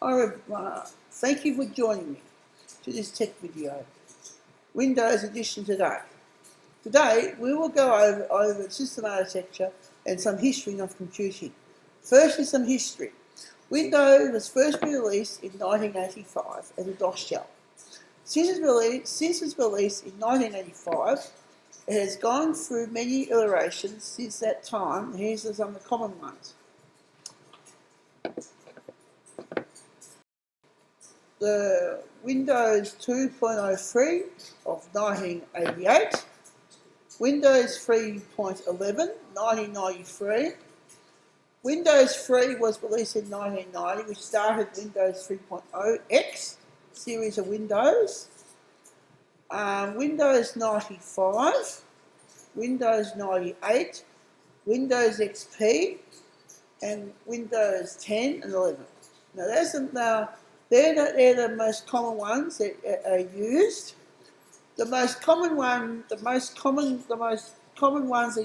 Thank you for joining me to this tech video, Windows edition today. Today we will go over system architecture and some history of computing. Firstly, some history. Windows was first released in 1985 as a DOS shell. Since its release in 1985, it has gone through many iterations since that time. Here's some of the common ones. The Windows 2.03 of 1988, Windows 3.11, 1993, Windows 3 was released in 1990, which started Windows 3.0 X series of Windows, Windows 95, Windows 98, Windows XP, and Windows 10 and 11. Now, they're the most common ones that are used. The most common ones that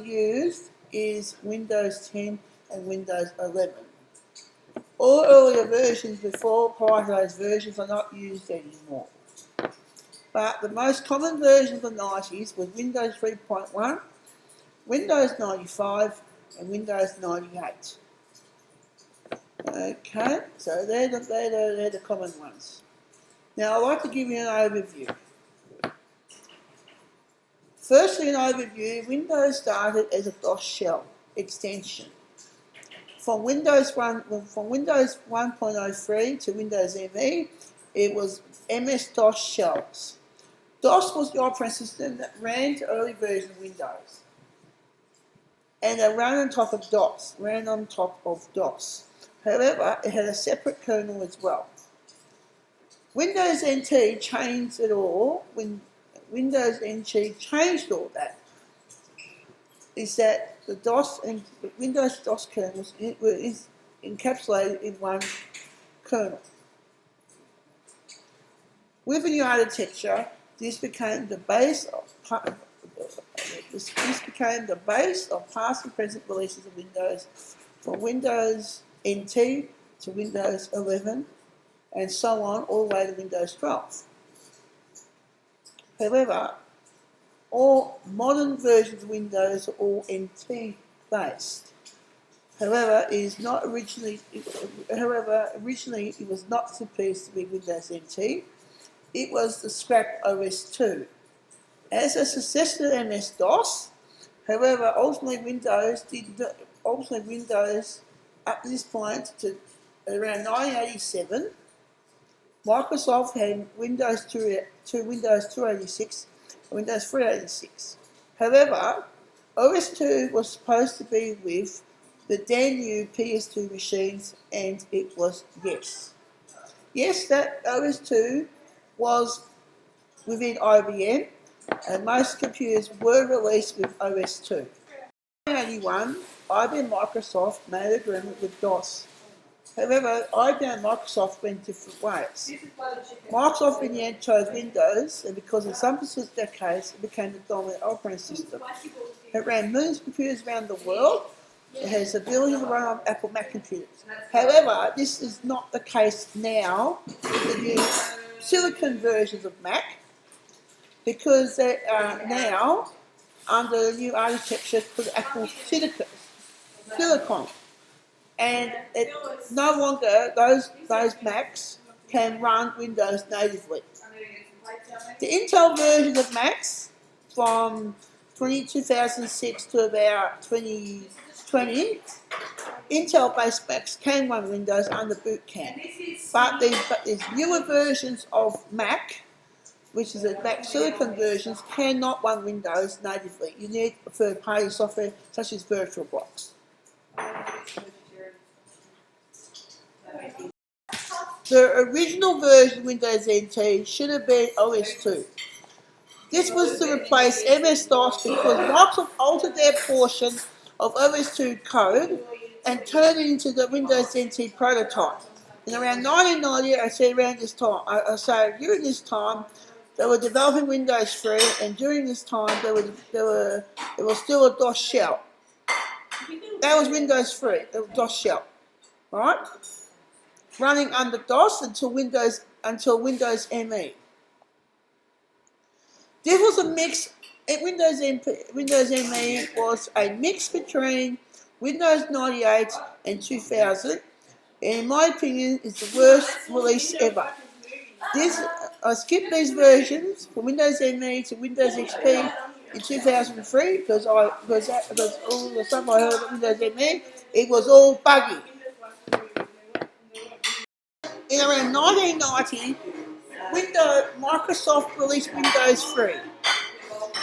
are used is Windows 10 and Windows 11. All earlier versions prior to those versions are not used anymore. But the most common version of the 90s was Windows 3.1, Windows 95, and Windows 98. Okay, so they're the common ones. Now I'd like to give you an overview. Firstly, an overview, Windows started as a DOS shell extension. From Windows 1.03 to Windows ME, it was MS-DOS shells. DOS was the operating system that ran to early versions of Windows. And it ran on top of DOS. However, it had a separate kernel as well. Windows NT changed it all. When Windows NT changed all that, is that the DOS and Windows DOS kernels is encapsulated in one kernel. With the new architecture, this became the base of past and present releases of Windows, from Windows NT to Windows 11, and so on, all the way to Windows 12. However, all modern versions of Windows are all NT based. However, originally it was not supposed to be Windows NT. It was the scrap OS2. As a successor to MS-DOS, however, ultimately Windows up to this point, to around 1987, Microsoft had Windows 286 and Windows 386. However, OS2 was supposed to be with the then new PS2 machines, and it was yes. Yes, that OS2 was within IBM, and most computers were released with OS2. In 1981, IBM and Microsoft made an agreement with DOS. However, IBM and Microsoft went different ways. Microsoft in the end chose Windows, and because in some specific case it became the dominant operating system. It ran millions of computers around the world. It has the ability to run on Apple Mac computers. However, this is not the case now with the new silicon versions of Mac, because they are now under the new architecture for the Apple Silicon. And no longer those Macs can run Windows natively. The Intel version of Macs from 2006 to about 2020, Intel-based Macs can run Windows under Boot Camp. But these newer versions of Mac, which is the Mac Silicon versions, cannot run Windows natively. You need third-party software such as VirtualBox. The original version of Windows NT should have been OS2. This was to replace MS-DOS because Microsoft altered their portion of OS2 code and turned it into the Windows NT prototype. And around 1990, during this time, they were developing Windows 3, and during this time, there was still a DOS shell. That was Windows 3, the DOS shell, right? running under DOS until Windows ME. This was a mix. Windows ME was a mix between Windows 98 and 2000, and in my opinion, is the worst release ever. I skipped these versions from Windows ME to Windows XP in 2003 because all the stuff I heard of Windows ME, it was all buggy. In around 1990, Microsoft released Windows 3.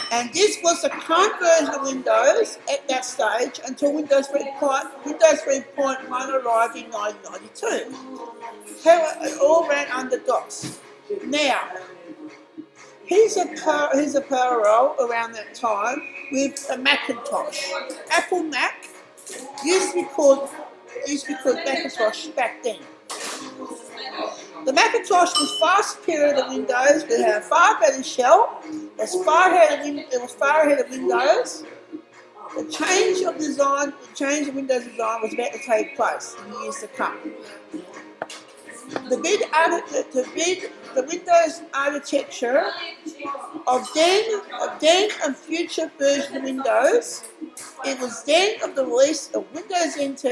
And this was the current version of Windows at that stage until Windows 3.1 arrived in 1992. However, it all ran under DOS. Now, here's a parallel around that time with a Macintosh. Apple Mac used to be called Macintosh back then. The Macintosh was far superior to Windows. It had a far better shell. It was far ahead of Windows. The change of Windows design was about to take place in the years to come. The Windows architecture of then and future version of Windows. It was then of the release of Windows NT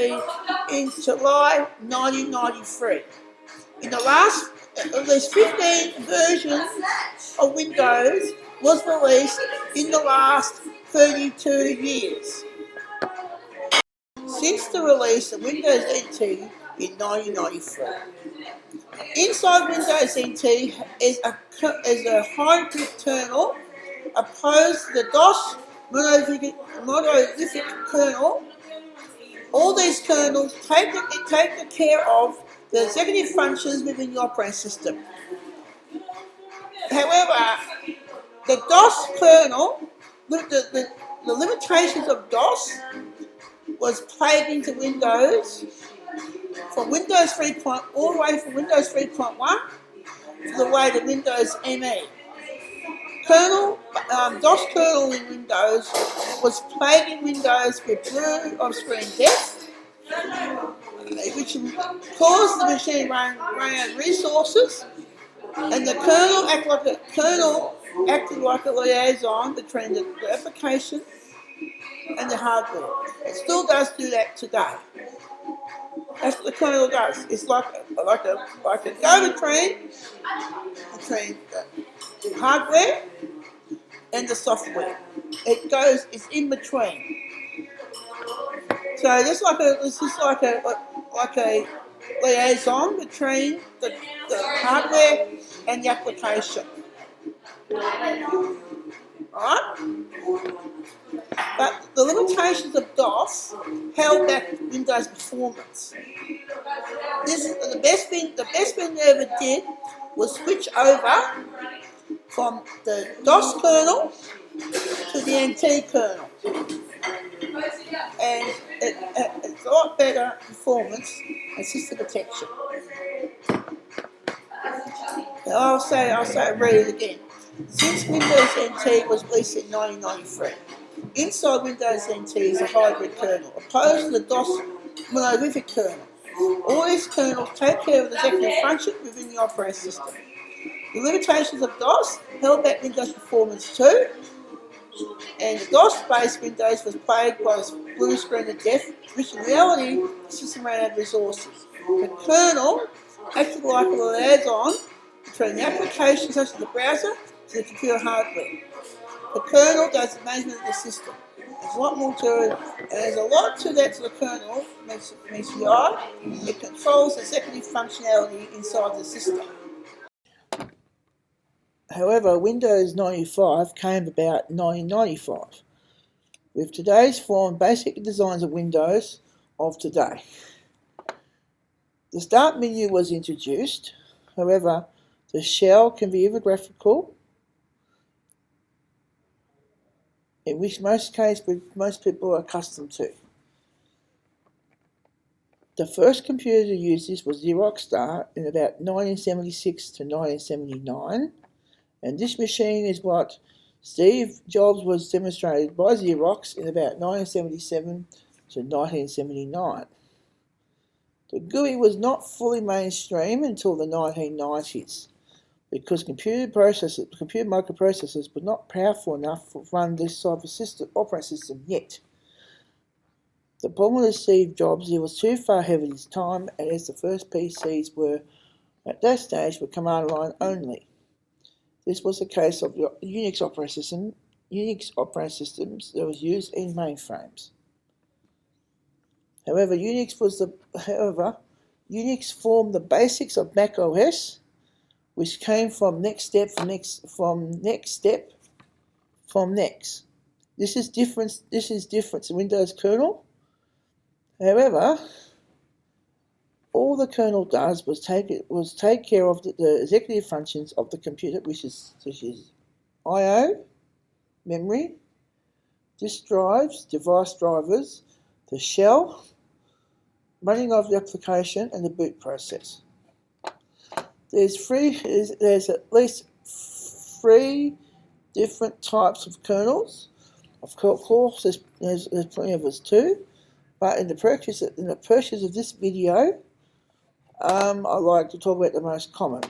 in July 1993. In the last, at least 15 versions of Windows was released in the last 32 years. Since the release of Windows NT in 1993. Inside Windows NT is a hybrid kernel opposed to the DOS monolithic kernel. All these kernels take care of the executive functions within the operating system. However, the DOS kernel, the limitations of DOS was plagued into Windows from Windows 3. All the way from Windows 3.1 to the way to Windows ME. DOS kernel in Windows was plaguing Windows with blue on-screen death, which caused the machine run out of resources, and the kernel acted like a liaison between the application and the hardware. It still does do that today. That's what the kernel does. It's like a go-between between the hardware and the software. It's in between. So this is like a liaison between the hardware and the application. Alright? But the limitations of DOS held back Windows performance. The best thing they ever did was switch over from the DOS kernel to the NT kernel. And it's a lot better performance and system protection. Now read it again. Since Windows NT was released in 1993, inside Windows NT is a hybrid kernel, opposed to the DOS monolithic kernel. All these kernels take care of the executive function within the operating system. The limitations of DOS held back Windows performance too, and the DOS-based Windows was plagued by this blue screen of death, which in reality the system ran out of resources. The kernel acted like a liaison between the application such as the browser to the computer hardware. The kernel does the management of the system. There's a lot more to it, and there's a lot to that to the kernel, MCI. It controls the executive functionality inside the system. However, Windows 95 came about in 1995, with today's form basic designs of Windows of today. The Start menu was introduced. However, the shell can be either graphical, in which most people are accustomed to. The first computer to use this was Xerox Start in about 1976 to 1979, and this machine is what Steve Jobs was demonstrated by Xerox in about 1977 to 1979. The GUI was not fully mainstream until the 1990s because computer microprocessors were not powerful enough to run this type of operating system yet. The problem with Steve Jobs, he was too far ahead of his time, and as the first PCs were at that stage were command line only. This was the case of the Unix operating systems that was used in mainframes. However, Unix formed the basics of Mac OS, which came from Next. This is different to Windows kernel. However, all the kernel does was take care of the executive functions of the computer, which is I/O, memory, disk drives, device drivers, the shell, running of the application, and the boot process. There's at least 3 different types of kernels. Of course, there's plenty of us too, but in the purchase of this video, I like to talk about the most common.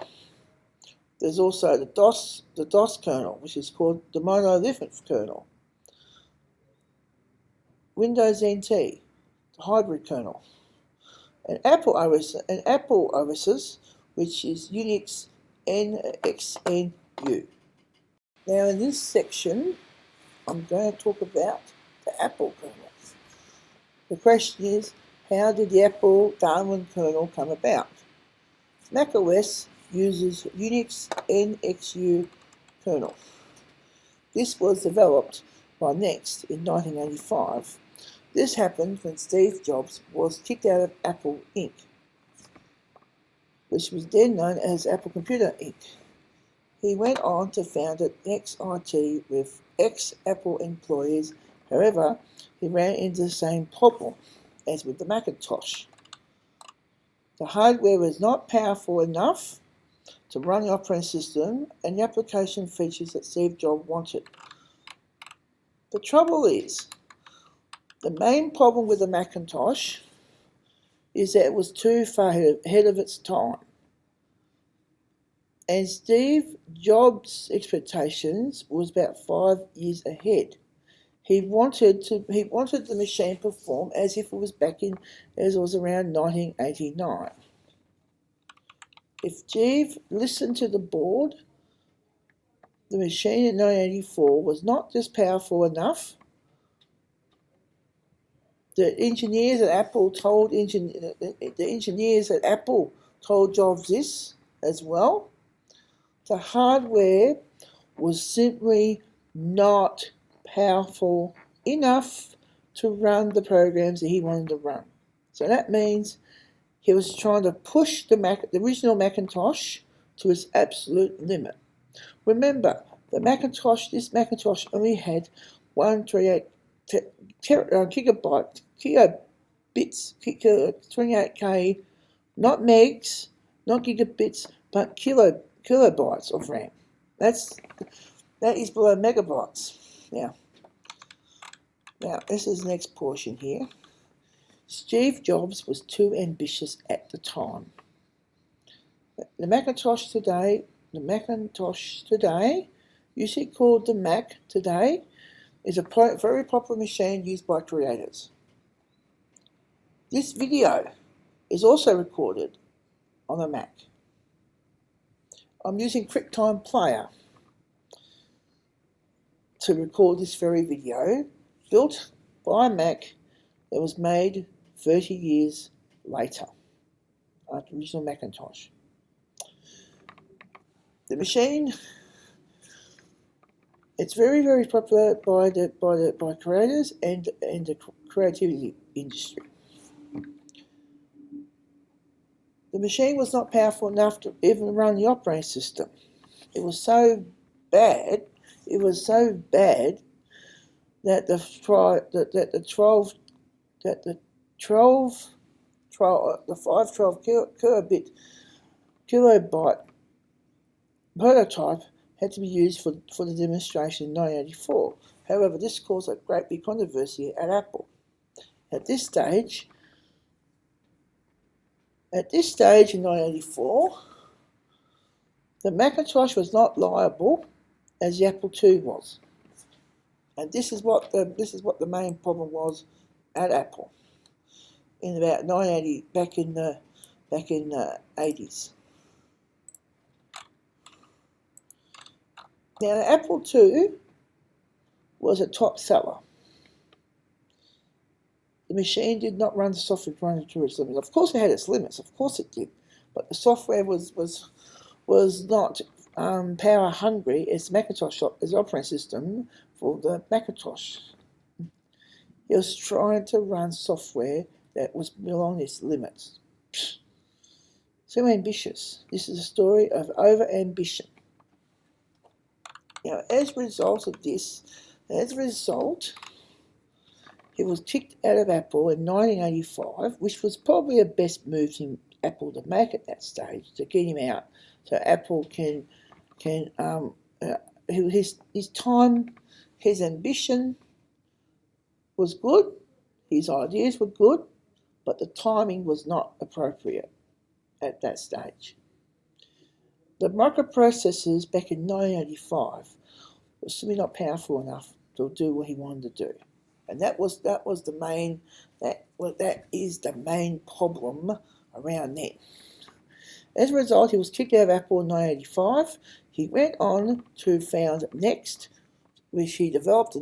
There's also the DOS kernel, which is called the monolithic kernel. Windows NT, the hybrid kernel. And Apple OSs, which is Unix NXNU. Now in this section, I'm going to talk about the Apple kernel. The question is, how did the Apple Darwin kernel come about? macOS uses Unix NXU kernel. This was developed by Next in 1985. This happened when Steve Jobs was kicked out of Apple Inc., which was then known as Apple Computer Inc. He went on to found NextIT with ex-Apple employees. However, he ran into the same problem as with the Macintosh. The hardware was not powerful enough to run the operating system and the application features that Steve Jobs wanted. The trouble is, the main problem with the Macintosh is that it was too far ahead of its time. And Steve Jobs' expectations was about 5 years ahead. He wanted the machine to perform as if it was around 1989. If Steve listened to the board, the machine in 1984 was not just powerful enough. The engineers at Apple told Jobs this as well. The hardware was simply not powerful enough to run the programs that he wanted to run. So that means he was trying to push the original Macintosh to its absolute limit. Remember, this Macintosh only had 138 kilobits, 28K, not megs, not gigabits, but kilobytes of RAM. That is below megabytes. Now this is the next portion here. Steve Jobs was too ambitious at the time. The Macintosh today, usually called the Mac today, is a very popular machine used by creators. This video is also recorded on a Mac. I'm using QuickTime Player to record this very video, built by a Mac that was made 30 years later, after the original Macintosh. The machine, it's very, very popular by creators and the creativity industry. The machine was not powerful enough to even run the operating system. It was so bad that the 512 kilobyte prototype had to be used for the demonstration in 1984. However, this caused a great big controversy at Apple. At this stage, At this stage in 1984, the Macintosh was not liable as the Apple II was, and this is what the main problem was at Apple in about 1980, back in the 80s. Now, the Apple II was a top seller. The machine did not run the software running to its limits. Of course, it had its limits. Of course, it did, but the software was not power hungry as Macintosh as operating system for the Macintosh. It was trying to run software that was beyond its limits. So ambitious. This is a story of over-ambition. Now, as a result of this, he was kicked out of Apple in 1985, which was probably the best move for Apple to make at that stage, to get him out, so Apple can his time, his ambition was good, his ideas were good, but the timing was not appropriate at that stage. The microprocessors back in 1985 were simply not powerful enough to do what he wanted to do, and that is the main problem around then. As a result, he was kicked out of Apple in 1985. He went on to found Next, which he developed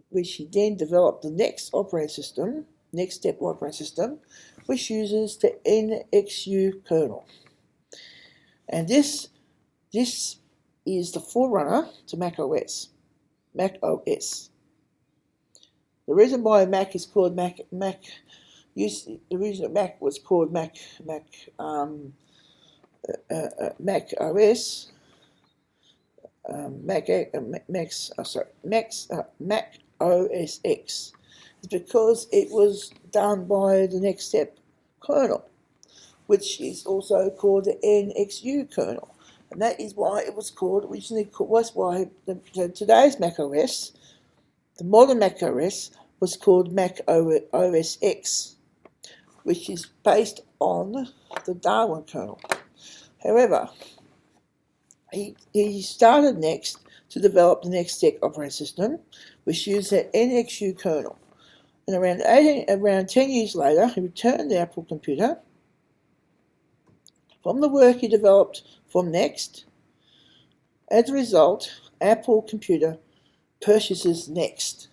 which he then developed the Next operating system, Next Step operating system, which uses the NXU kernel. And this is the forerunner to Mac OS. The reason why Mac is called Mac was called Mac OS. Mac OS X is because it was done by the Next Step kernel, which is also called the NXU kernel, and that is why it was called originally. Was why today's Mac OS, the modern Mac OS, was called Mac OS X, which is based on the Darwin kernel. However, he started next to develop the Next Step operating system, which used the NXU kernel. And around 10 years later, he returned the Apple computer from the work he developed from Next. As a result, Apple computer purchases Next.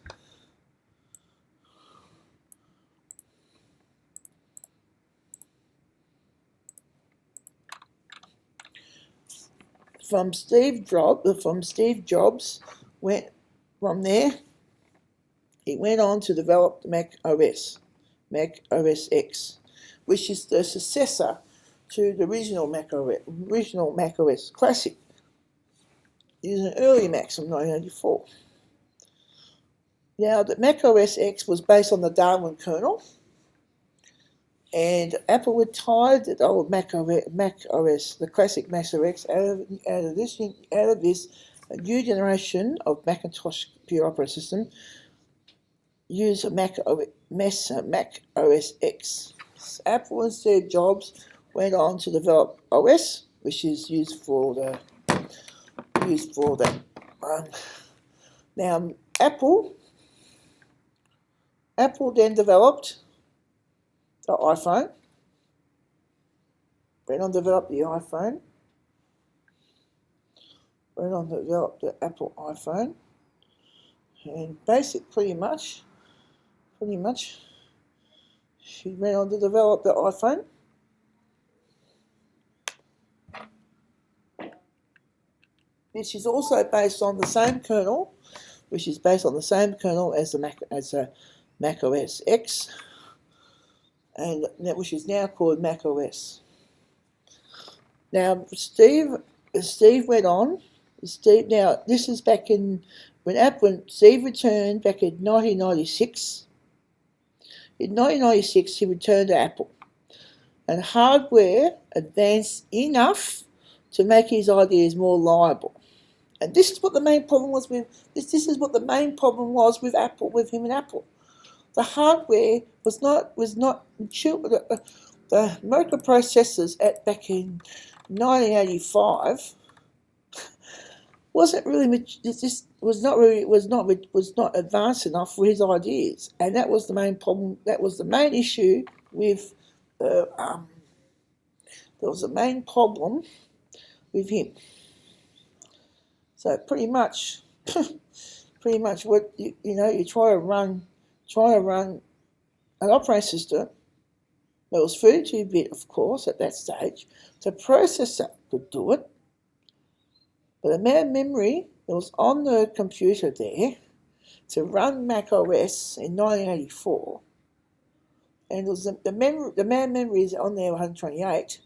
From Steve Jobs, he went on to develop the Mac OS X, which is the successor to the original Mac OS Classic, using early Macs from 1984. Now, the Mac OS X was based on the Darwin kernel, and Apple retired the old Mac OS, the classic Mac OS, out of this a new generation of Macintosh computer operating system. Use a Mac OS X. Apple and Steve Jobs went on to develop OS, which is used for the. Now, Apple then developed the iPhone. Went on to develop the iPhone. Went on to develop the Apple iPhone, and pretty much, she went on to develop the iPhone. Which is also based on the same kernel, as the Mac OS X, and which is now called Mac OS. Now, Steve went on. Now, this is back in when Steve returned back in 1996. In 1996, he returned to Apple, and hardware advanced enough to make his ideas more liable. And this is what the main problem was with this. This is what the main problem was with Apple, with him and Apple. The hardware was not mature. The microprocessors back in 1985 wasn't really was not advanced enough for his ideas, and that was the main problem. That was the main issue with there was a main problem with him. So pretty much what you try to run an operating system that was 32-bit, of course, at that stage. The processor could do it, but the amount of memory that was on the computer there to run Mac OS in 1984, and it was the amount of memory is on there 128,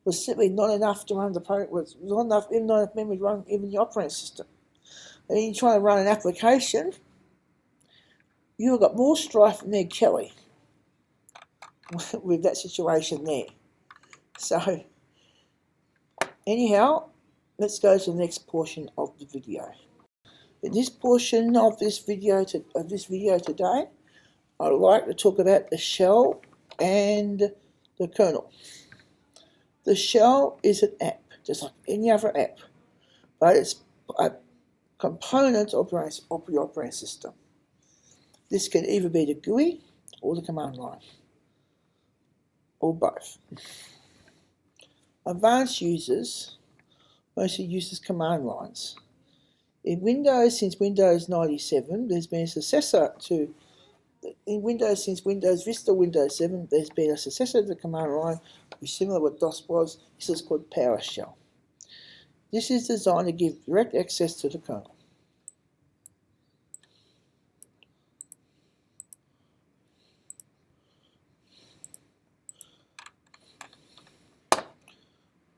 was simply not enough to run the program. Was not enough memory to run even the operating system. And then you try to run an application, you've got more strife than Ned Kelly with that situation there. So anyhow, let's go to the next portion of the video. In this portion of this video today, I'd like to talk about the shell and the kernel. The shell is an app, just like any other app, but it's a component of your operating system. This can either be the GUI or the command line, or both. Advanced users mostly uses command lines. In Windows, since Windows 97, there's been a successor to, in Windows, since Windows Vista Windows 7, there's been a successor to the command line, which is similar to what DOS was. This is called PowerShell. This is designed to give direct access to the kernel.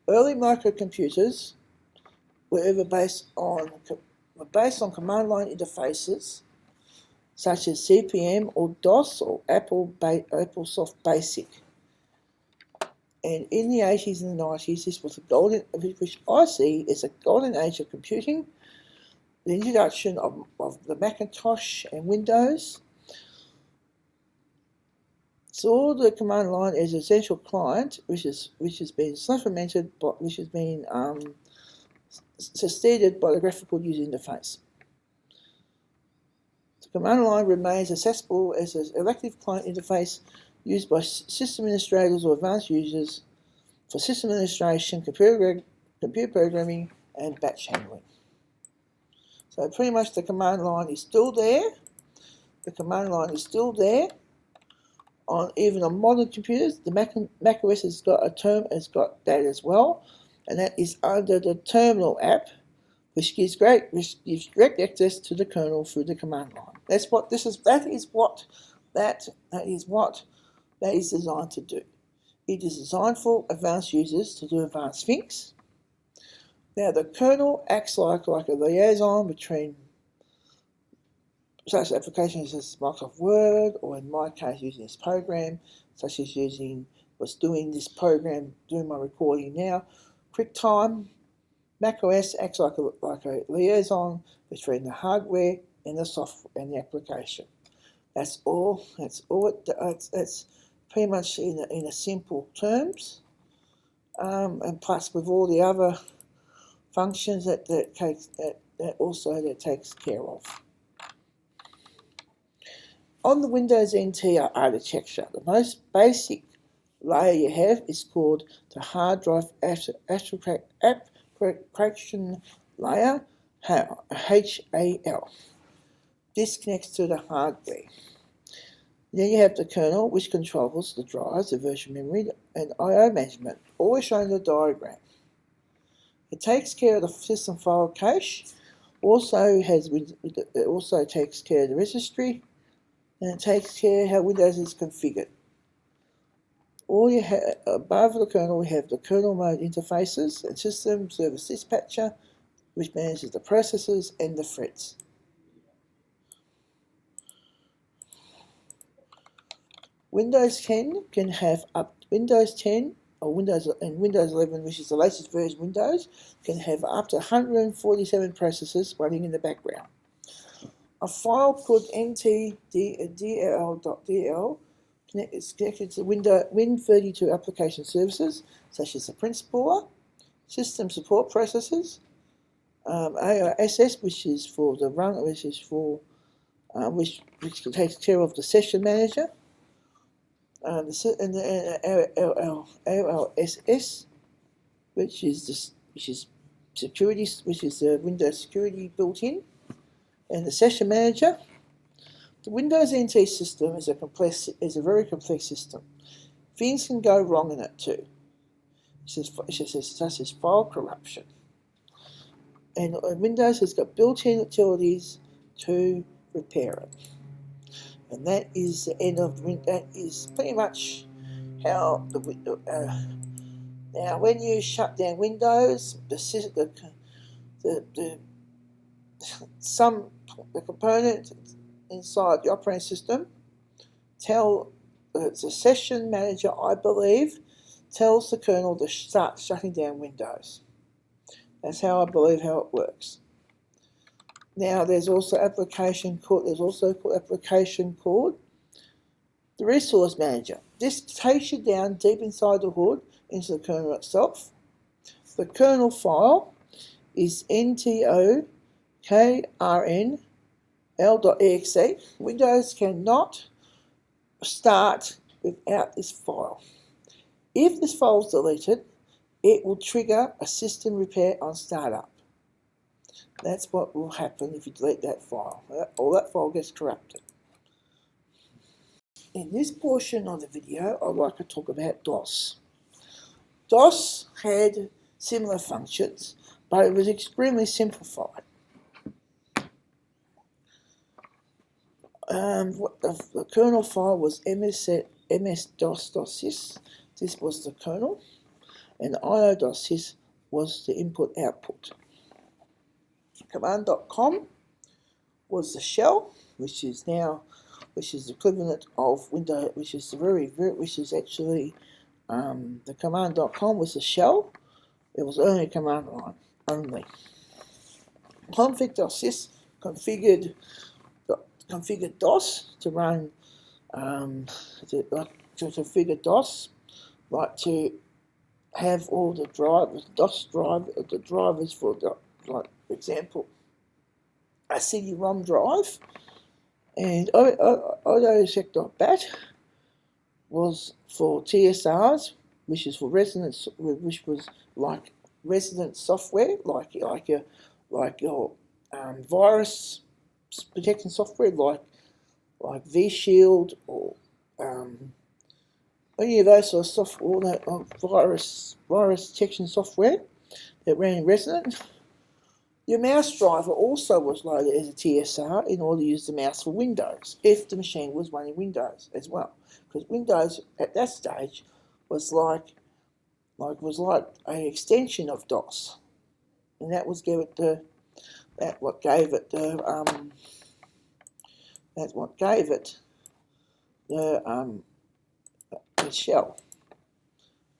Early microcomputers were based on command line interfaces such as CP/M or DOS or AppleSoft Basic. And in the 80s and the 90s, this was which I see as a golden age of computing. The introduction of the Macintosh and Windows saw the command line as an essential client, which has been supplemented, but which has been succeeded by the graphical user interface. The command line remains accessible as an elective client interface used by system administrators or advanced users for system administration, computer programming, and batch handling. So pretty much the command line is still there. The command line is still there on even on modern computers. The Mac OS has got that as well, and that is under the Terminal app, which gives direct access to the kernel through the command line. That is designed to do. It is designed for advanced users to do advanced things. Now the kernel acts like a liaison between such applications as Microsoft Word, or in my case using this program, such as doing my recording now, QuickTime. macOS acts like a liaison between the hardware and the software and the application. That's all. That's pretty much in a simple terms, and plus with all the other functions that takes care of. On the Windows NT architecture, the most basic layer you have is called the hard drive application layer, HAL. This connects to the hardware. Then you have the kernel, which controls the drives, the virtual memory, and I/O management, always shown in the diagram. It takes care of the system file cache, also takes care of the registry, and it takes care of how Windows is configured. Above the kernel, we have the kernel mode interfaces and system service dispatcher, which manages the processes and the threads. Windows 10 can have Windows 10 or Windows 11, which is the latest version of Windows, can have up to 147 processes running in the background. A file called ntdll.dll It's connected to Win32 application services, such as the print spooler, system support processes, AOSS, which is for the run, which is for which takes care of the session manager, and the LLSS, which is security, which is the Windows security built in, and the session manager. The Windows NT system is a very complex system. Things can go wrong in it too, such as file corruption. And Windows has got built-in utilities to repair it. And that is the end of that is pretty much how now when you shut down Windows, the component inside the operating system the session manager, I believe, tells the kernel to start shutting down Windows. That's how I believe how it works. Now there's also application called the resource manager. This takes you down deep inside the hood into the kernel itself. The kernel file is ntokrnl.exe. Windows cannot start without this file. If this file is deleted, it will trigger a system repair on startup. That's what will happen if you delete that file, or that file gets corrupted. In this portion of the video, I'd like to talk about DOS. DOS had similar functions, but it was extremely simplified. The kernel file was ms-dos.sys. This was the kernel, and io.sys was the input-output. Command.com was the shell, which is the equivalent of Windows, which is actually the command.com was the shell. It was only a command line only. Config.sys configured DOS to run to configure DOS, like to have all the drivers, the drivers for like for example, a CD-ROM drive, and autosec.bat was for TSRs, which is for which was like resident software, like your virus protection software, like vShield or any of those sort of software, all that virus detection software that ran in resident. Your mouse driver also was loaded as a TSR in order to use the mouse for Windows, if the machine was running Windows as well. Because Windows at that stage was like an extension of DOS, and that what gave it the shell.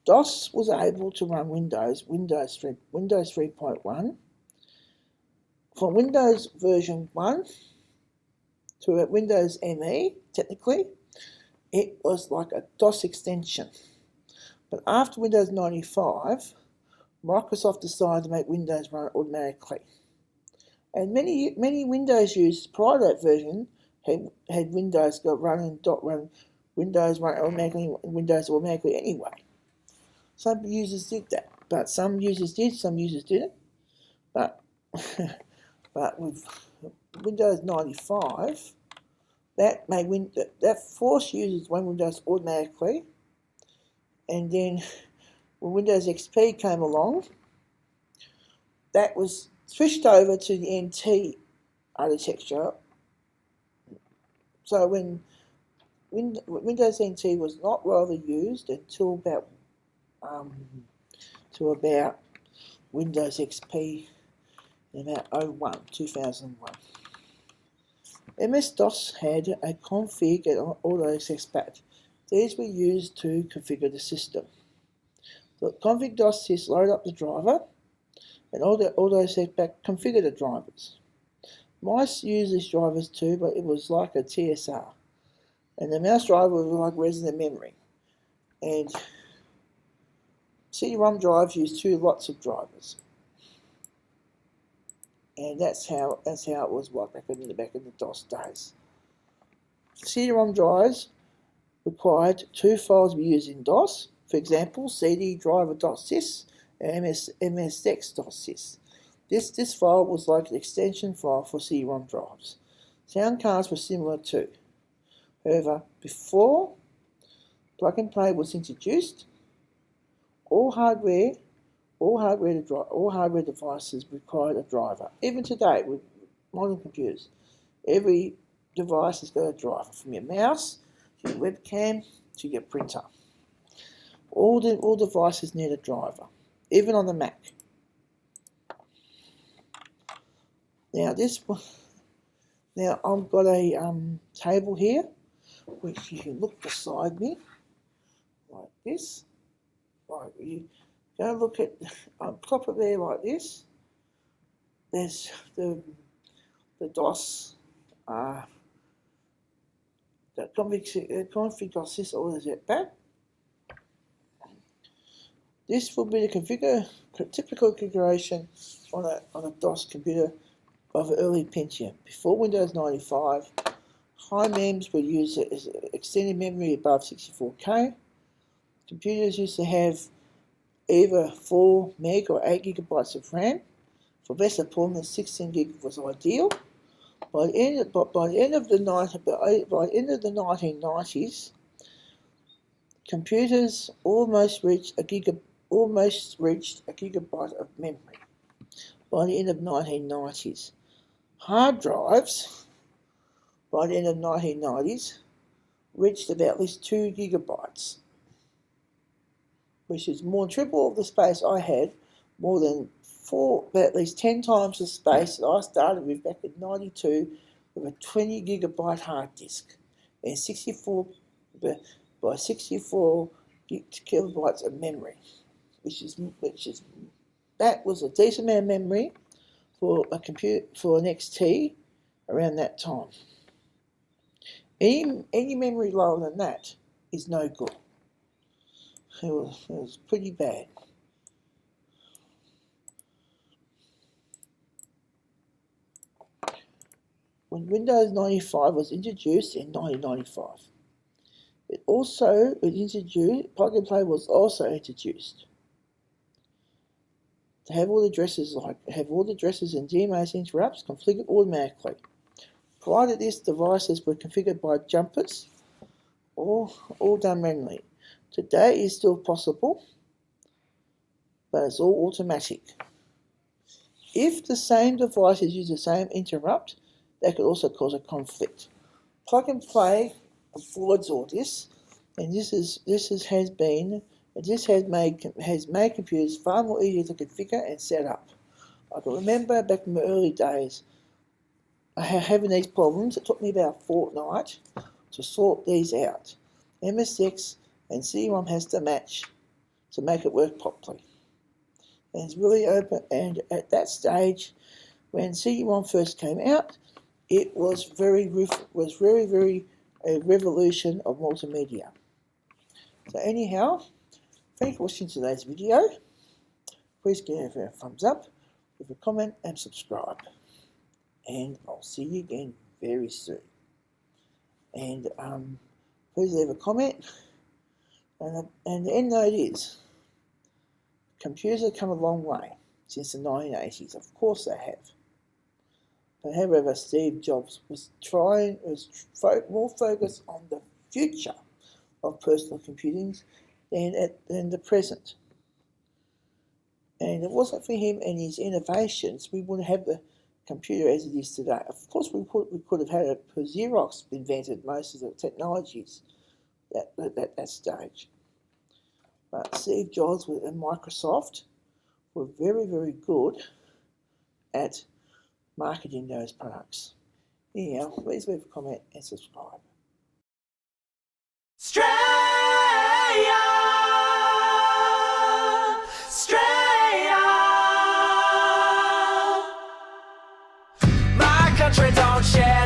DOS was able to run Windows 3.1. From Windows version 1 to Windows ME, technically, it was like a DOS extension. But after Windows 95, Microsoft decided to make Windows run automatically. And many Windows users prior to that version had Windows run Windows automatically anyway. Some users did that, but some users did, some users didn't. But with Windows 95, that forced users to run Windows automatically. And then when Windows XP came along, that was switched over to the NT architecture. So when Windows NT was not widely used until about Windows XP in about 2001. MS-DOS had a config and autosec.bat. These were used to configure the system. The config.dos is load up the driver, and autosec.bat configure the drivers. Mice use these drivers too, but it was like a TSR. And the mouse driver was like resident memory. And CD-ROM drives use 2 lots of drivers. And that's how it was like back in the DOS days. CD-ROM drives required 2 files to be used in DOS. For example, CD driver.sys and msx.sys. This file was like an extension file for CD-ROM drives. Sound cards were similar too. However, before plug and play was introduced, all hardware devices required a driver. Even today, with modern computers, every device has got a driver, from your mouse to your webcam to your printer. All devices need a driver, even on the Mac. Now I've got a table here, which you can look beside me, like this. Like you go look at on top of there like this. There's the DOS, the config.sys orders it back. This will be the typical configuration on a DOS computer of an early Pentium. Before Windows 95, high MEMS were used as extended memory above 64K. Computers used to have either 4 meg or 8 gigabytes of RAM. For best performance, 16 gig was ideal. By the end of the 1990s, computers almost reached a gigabyte of memory. By the end of the 1990s, hard drives, by the end of the 1990s, reached about at least 2 gigabytes, which is more than triple of the space I had, more than at least 10 times the space that I started with back in '92 with a 20 gigabyte hard disk and 64 kilobytes of memory, that was a decent amount of memory for a computer, for an XT around that time. Any memory lower than that is no good. It was pretty bad. When Windows 95 was introduced in 1995, plug and play was also introduced. To have all the addresses and DMAs interrupts configured automatically. Prior to this, devices were configured by jumpers, all done manually. Today is still possible, but it's all automatic. If the same devices use the same interrupt, that could also cause a conflict. Plug and play avoids all this, and this has made computers far more easier to configure and set up. I can remember back in my early days, having these problems. It took me about a fortnight to sort these out. MSX and CD-ROM has to match to make it work properly. And it's really open. And at that stage, when CD-ROM first came out, it was very a revolution of multimedia. So anyhow, thank you for watching today's video. Please give it a thumbs up, leave a comment and subscribe. And I'll see you again very soon. And please leave a comment. And the end note is, computers have come a long way since the 1980s. Of course they have. But however, Steve Jobs was more focused on the future of personal computing than the present. And if it wasn't for him and his innovations, we wouldn't have the computer as it is today. Of course, we could have had it because Xerox invented most of the technologies at that stage. But Steve Jobs and Microsoft were very, very good at marketing those products. Anyhow, please leave a comment and subscribe. My country don't share.